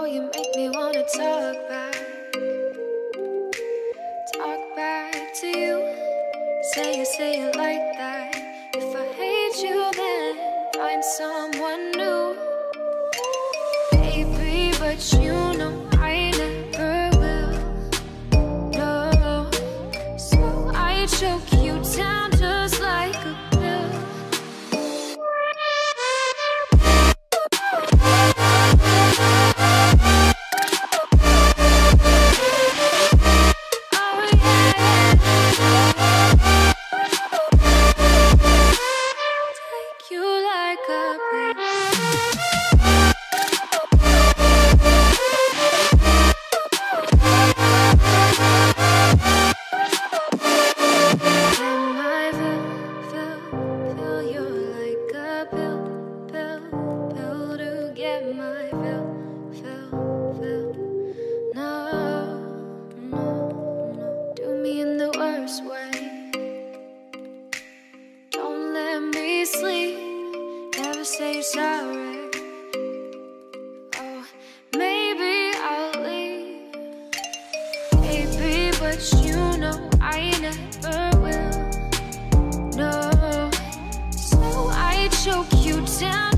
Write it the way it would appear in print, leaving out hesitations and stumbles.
you make me wanna talk back to you. Say it like that. If I hate you, then find someone new. Baby, but you know I never will. No, so I choke you down just like a pill. Say sorry. Oh, maybe I'll leave, baby, but you know I never will. No, so I choke you down